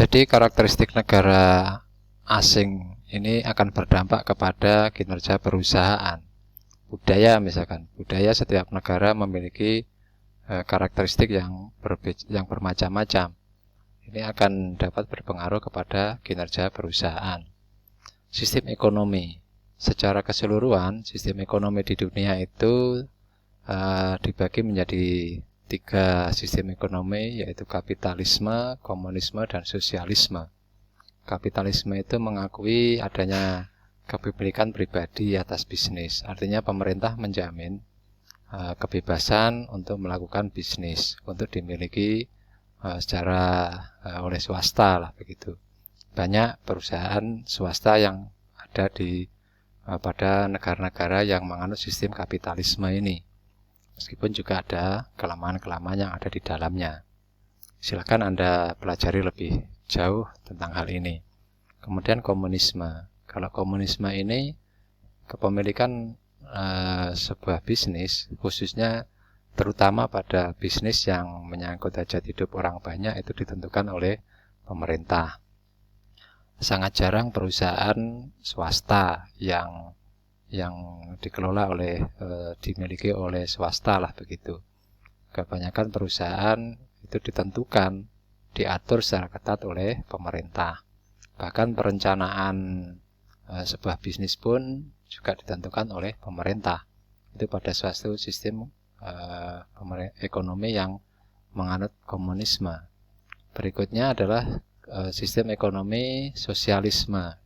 Jadi karakteristik negara asing ini akan berdampak kepada kinerja perusahaan. Budaya misalkan, budaya setiap negara memiliki karakteristik yang bermacam-macam. Ini akan dapat berpengaruh kepada kinerja perusahaan. Sistem ekonomi. Secara keseluruhan, sistem ekonomi di dunia itu dibagi menjadi 3 sistem ekonomi, yaitu kapitalisme, komunisme, dan sosialisme. Kapitalisme itu mengakui adanya kepemilikan pribadi atas bisnis. Artinya pemerintah menjamin kebebasan untuk melakukan bisnis, untuk dimiliki secara oleh swasta lah begitu. Banyak perusahaan swasta yang ada pada negara-negara yang menganut sistem kapitalisme ini. Meskipun juga ada kelemahan-kelemahan yang ada di dalamnya. Silakan Anda pelajari lebih jauh tentang hal ini. Kemudian komunisme. Kalau komunisme ini kepemilikan sebuah bisnis, khususnya terutama pada bisnis yang menyangkut hajat hidup orang banyak, itu ditentukan oleh pemerintah. Sangat jarang perusahaan swasta yang dikelola dimiliki oleh swasta lah begitu. Kebanyakan perusahaan itu diatur secara ketat oleh pemerintah. Bahkan perencanaan sebuah bisnis pun juga ditentukan oleh pemerintah. Itu pada suatu sistem ekonomi yang menganut komunisme. Berikutnya adalah sistem ekonomi sosialisme.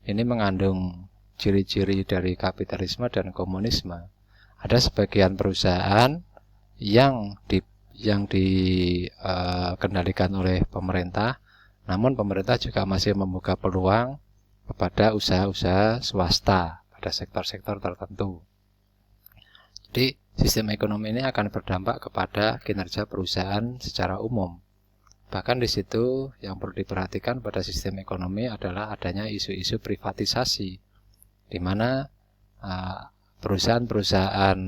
Ini mengandung ciri-ciri dari kapitalisme dan komunisme. Ada sebagian perusahaan yang dikendalikan oleh pemerintah, namun pemerintah juga masih membuka peluang kepada usaha-usaha swasta pada sektor-sektor tertentu. Jadi sistem ekonomi ini akan berdampak kepada kinerja perusahaan secara umum. Bahkan di situ yang perlu diperhatikan pada sistem ekonomi adalah adanya isu-isu privatisasi, di mana perusahaan-perusahaan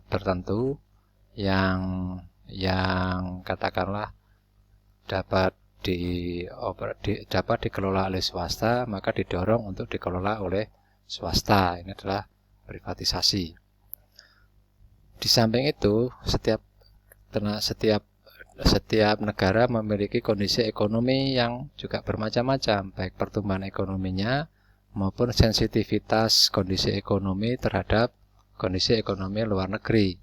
tertentu yang katakanlah dapat dikelola oleh swasta, maka didorong untuk dikelola oleh swasta. Ini adalah privatisasi. Di samping itu, setiap negara memiliki kondisi ekonomi yang juga bermacam-macam, baik pertumbuhan ekonominya maupun sensitivitas kondisi ekonomi terhadap kondisi ekonomi luar negeri.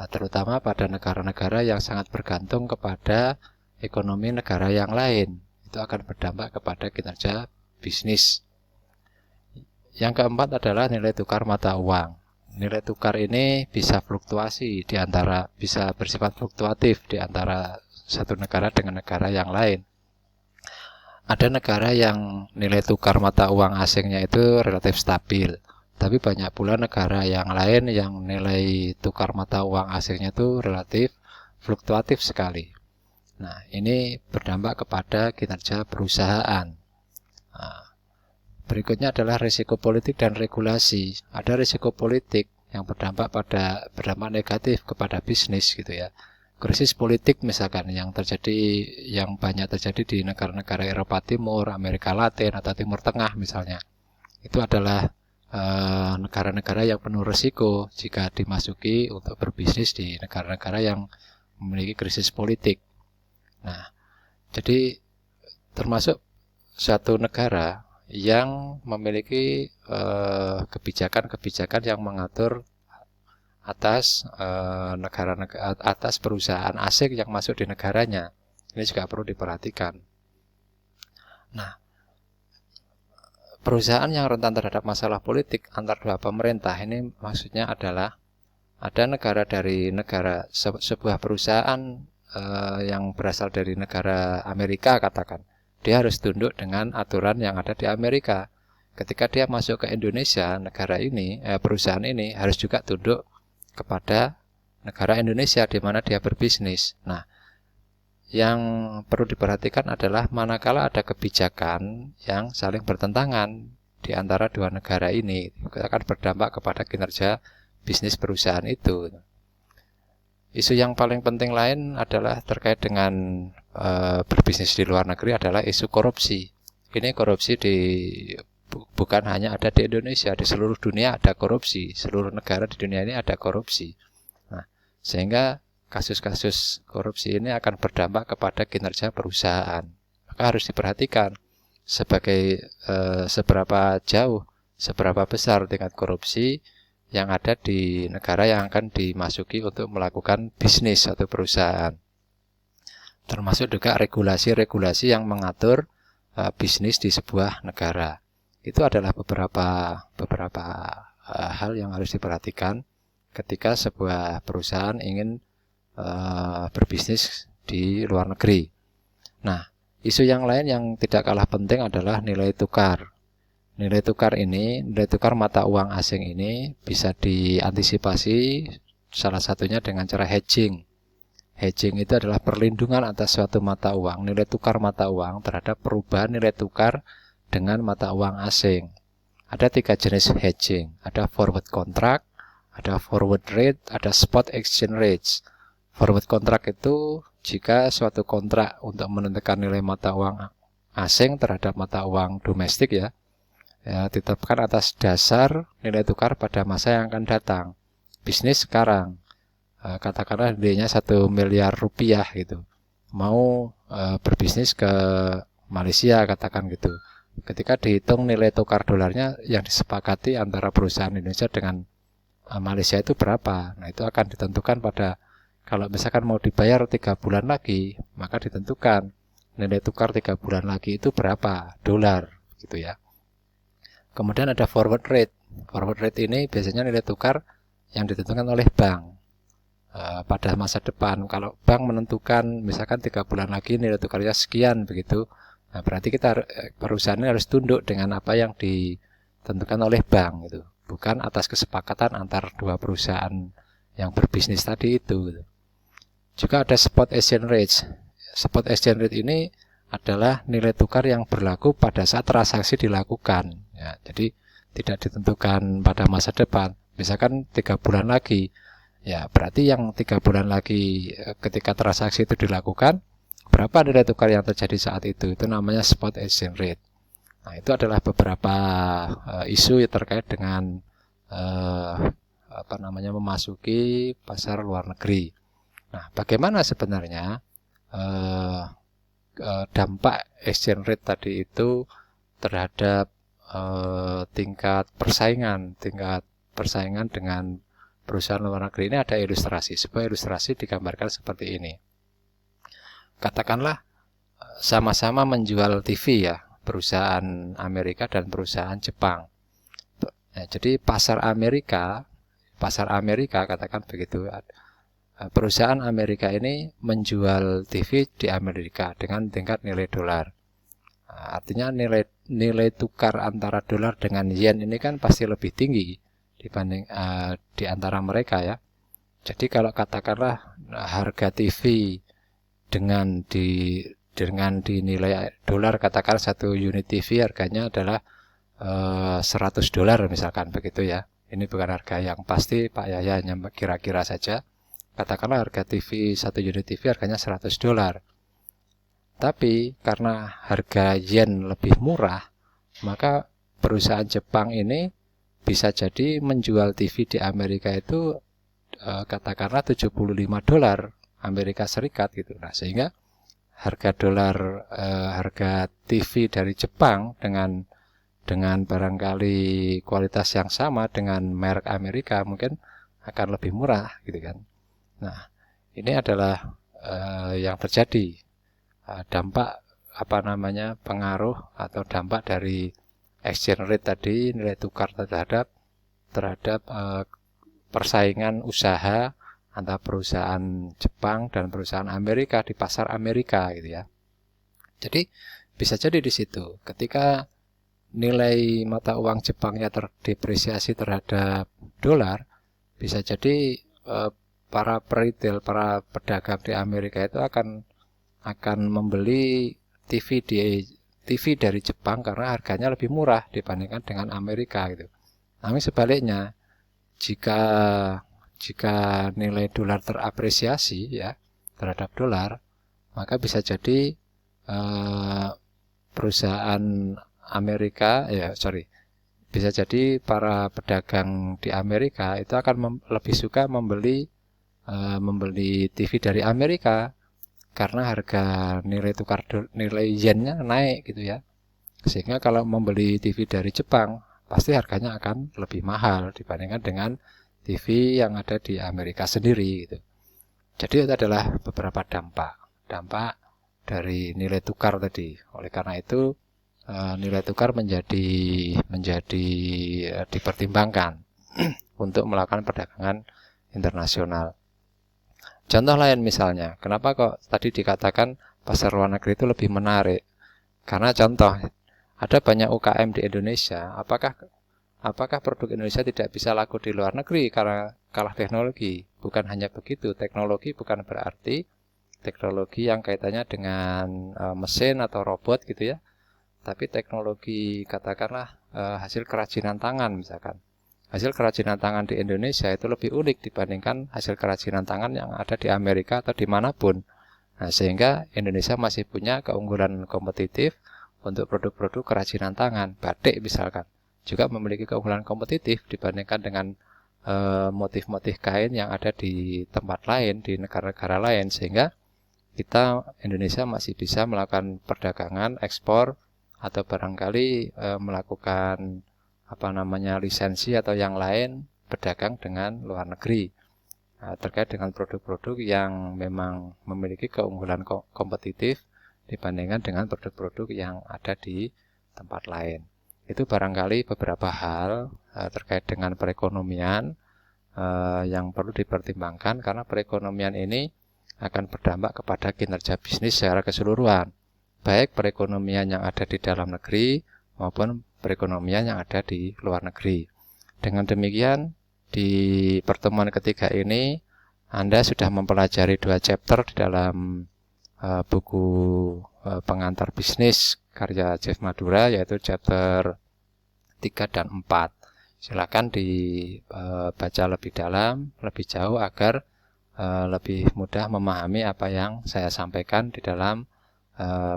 Terutama pada negara-negara yang sangat bergantung kepada ekonomi negara yang lain. Itu akan berdampak kepada kinerja bisnis. Yang keempat adalah nilai tukar mata uang. Nilai tukar ini bisa bersifat fluktuatif di antara satu negara dengan negara yang lain. Ada negara yang nilai tukar mata uang asingnya itu relatif stabil, tapi banyak pula negara yang lain yang nilai tukar mata uang asingnya itu relatif fluktuatif sekali. Nah, ini berdampak kepada kinerja perusahaan. Berikutnya adalah risiko politik dan regulasi. Ada risiko politik yang berdampak negatif kepada bisnis gitu ya. Krisis politik misalkan yang banyak terjadi di negara-negara Eropa Timur, Amerika Latin atau Timur Tengah misalnya. Itu adalah negara-negara yang penuh risiko jika dimasuki untuk berbisnis di negara-negara yang memiliki krisis politik. Nah, jadi termasuk satu negara yang memiliki kebijakan-kebijakan yang mengatur atas perusahaan asing yang masuk di negaranya. Ini juga perlu diperhatikan. Nah, perusahaan yang rentan terhadap masalah politik antar dua pemerintah ini maksudnya adalah ada sebuah perusahaan yang berasal dari negara Amerika katakan. Dia harus tunduk dengan aturan yang ada di Amerika. Ketika dia masuk ke Indonesia, perusahaan ini harus juga tunduk kepada negara Indonesia di mana dia berbisnis. Nah, yang perlu diperhatikan adalah manakala ada kebijakan yang saling bertentangan di antara dua negara ini, akan berdampak kepada kinerja bisnis perusahaan itu. Isu yang paling penting lain adalah terkait dengan berbisnis di luar negeri adalah isu korupsi. Ini korupsi bukan hanya ada di Indonesia, di seluruh dunia ada korupsi, seluruh negara di dunia ini ada korupsi. Nah, sehingga kasus-kasus korupsi ini akan berdampak kepada kinerja perusahaan. Maka harus diperhatikan seberapa jauh, seberapa besar tingkat korupsi yang ada di negara yang akan dimasuki untuk melakukan bisnis atau perusahaan. Termasuk juga regulasi-regulasi yang mengatur bisnis di sebuah negara. Itu adalah beberapa hal yang harus diperhatikan ketika sebuah perusahaan ingin berbisnis di luar negeri. Nah, isu yang lain yang tidak kalah penting adalah nilai tukar. Nilai tukar mata uang asing ini bisa diantisipasi salah satunya dengan cara hedging. Hedging itu adalah perlindungan atas suatu mata uang, nilai tukar mata uang terhadap perubahan nilai tukar dengan mata uang asing. Ada 3 jenis hedging, ada forward contract, ada forward rate, ada spot exchange rates. Forward contract itu jika suatu kontrak untuk menentukan nilai mata uang asing terhadap mata uang domestik ya ditetapkan atas dasar nilai tukar pada masa yang akan datang. Bisnis sekarang, katakanlah nilainya 1 miliar rupiah gitu, mau berbisnis ke Malaysia katakan gitu. Ketika dihitung nilai tukar dolarnya yang disepakati antara perusahaan Indonesia dengan Malaysia itu berapa, nah itu akan ditentukan pada, kalau misalkan mau dibayar 3 bulan lagi, maka ditentukan nilai tukar 3 bulan lagi itu berapa dolar gitu ya. Kemudian ada forward rate. Forward rate ini biasanya nilai tukar yang ditentukan oleh bank pada masa depan. Kalau bank menentukan misalkan 3 bulan lagi nilai tukarnya sekian begitu, nah berarti perusahaan ini harus tunduk dengan apa yang ditentukan oleh bank gitu, bukan atas kesepakatan antar dua perusahaan yang berbisnis tadi itu gitu. Juga ada spot exchange rate. Spot exchange rate ini adalah nilai tukar yang berlaku pada saat transaksi dilakukan ya, jadi tidak ditentukan pada masa depan. Misalkan 3 bulan lagi ya, berarti yang 3 bulan lagi ketika transaksi itu dilakukan, berapa nilai tukar yang terjadi saat itu namanya spot exchange rate. Nah, itu adalah beberapa isu yang terkait dengan memasuki pasar luar negeri. Nah, bagaimana sebenarnya dampak exchange rate tadi itu terhadap tingkat persaingan dengan perusahaan luar negeri. Ini ada sebuah ilustrasi digambarkan seperti ini. Katakanlah sama-sama menjual TV ya, perusahaan Amerika dan perusahaan Jepang. Ya, jadi pasar Amerika katakan begitu, perusahaan Amerika ini menjual TV di Amerika dengan tingkat nilai dolar. Artinya nilai tukar antara dolar dengan yen ini kan pasti lebih tinggi dibanding di antara mereka ya. Jadi kalau katakanlah harga TV dengan dinilai dolar, katakan 1 unit TV harganya adalah $100 misalkan begitu ya. Ini bukan harga yang pasti, Pak Yaya hanya kira-kira saja. Katakanlah harga TV 1 unit TV harganya $100. Tapi karena harga yen lebih murah, maka perusahaan Jepang ini bisa jadi menjual TV di Amerika itu katakanlah $75 Amerika Serikat gitu. Nah, sehingga harga TV dari Jepang dengan barangkali kualitas yang sama dengan merek Amerika mungkin akan lebih murah gitu kan. Nah, ini adalah yang terjadi dampak pengaruh atau dampak dari exchange rate tadi, nilai tukar terhadap persaingan usaha antara perusahaan Jepang dan perusahaan Amerika di pasar Amerika gitu ya. Jadi bisa jadi di situ ketika nilai mata uang Jepangnya terdepresiasi terhadap dolar, bisa jadi para peritel, para pedagang di Amerika itu akan membeli TV dari Jepang karena harganya lebih murah dibandingkan dengan Amerika gitu. Namun sebaliknya, jika jika nilai dolar terapresiasi ya terhadap dolar, maka bisa jadi perusahaan Amerika bisa jadi para pedagang di Amerika itu akan lebih suka membeli TV dari Amerika karena harga nilai yennya naik gitu ya. Sehingga kalau membeli TV dari Jepang pasti harganya akan lebih mahal dibandingkan dengan TV yang ada di Amerika sendiri gitu. Jadi itu adalah beberapa dampak dari nilai tukar tadi. Oleh karena itu nilai tukar menjadi dipertimbangkan untuk melakukan perdagangan internasional. Contoh lain misalnya, kenapa kok tadi dikatakan pasar luar negeri itu lebih menarik? Karena contoh, ada banyak UKM di Indonesia, apakah produk Indonesia tidak bisa laku di luar negeri karena kalah teknologi? Bukan hanya begitu, teknologi bukan berarti teknologi yang kaitannya dengan mesin atau robot gitu ya. Tapi teknologi katakanlah hasil kerajinan tangan misalkan. Hasil kerajinan tangan di Indonesia itu lebih unik dibandingkan hasil kerajinan tangan yang ada di Amerika atau dimanapun. Nah, sehingga Indonesia masih punya keunggulan kompetitif untuk produk-produk kerajinan tangan. Batik misalkan juga memiliki keunggulan kompetitif dibandingkan dengan motif-motif kain yang ada di tempat lain, di negara-negara lain. Sehingga kita Indonesia masih bisa melakukan perdagangan, ekspor, atau barangkali melakukan lisensi atau yang lain berdagang dengan luar negeri terkait dengan produk-produk yang memang memiliki keunggulan kompetitif dibandingkan dengan produk-produk yang ada di tempat lain. Itu barangkali beberapa hal terkait dengan perekonomian yang perlu dipertimbangkan karena perekonomian ini akan berdampak kepada kinerja bisnis secara keseluruhan. Baik perekonomian yang ada di dalam negeri maupun perekonomian yang ada di luar negeri. Dengan demikian, di pertemuan ketiga ini Anda sudah mempelajari 2 chapter di dalam buku pengantar bisnis karya Jeff Madura, yaitu chapter 3 dan 4. Silakan dibaca lebih dalam, lebih jauh agar lebih mudah memahami apa yang saya sampaikan di dalam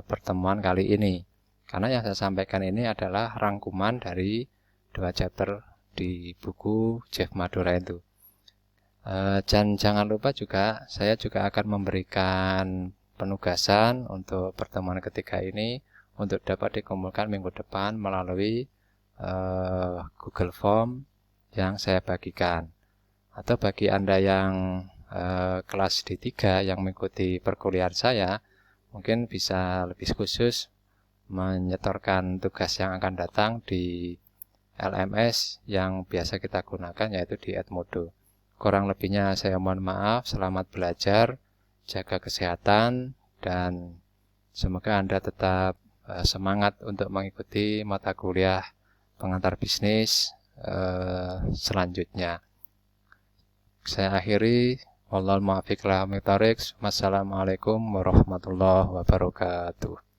pertemuan kali ini. Karena yang saya sampaikan ini adalah rangkuman dari 2 chapter di buku Jeff Madura itu. Dan jangan lupa juga, saya juga akan memberikan penugasan untuk pertemuan ketiga ini untuk dapat dikumpulkan minggu depan melalui Google Form yang saya bagikan. Atau bagi Anda yang kelas D3 yang mengikuti perkuliahan saya, mungkin bisa lebih khusus menyetorkan tugas yang akan datang di LMS yang biasa kita gunakan, yaitu di Edmodo. Kurang lebihnya saya mohon maaf, selamat belajar, jaga kesehatan, dan semoga Anda tetap semangat untuk mengikuti mata kuliah pengantar bisnis selanjutnya. Saya akhiri. Wallahul muwaffiq ila aqwamit thoriq. Wassalamualaikum warahmatullahi wabarakatuh.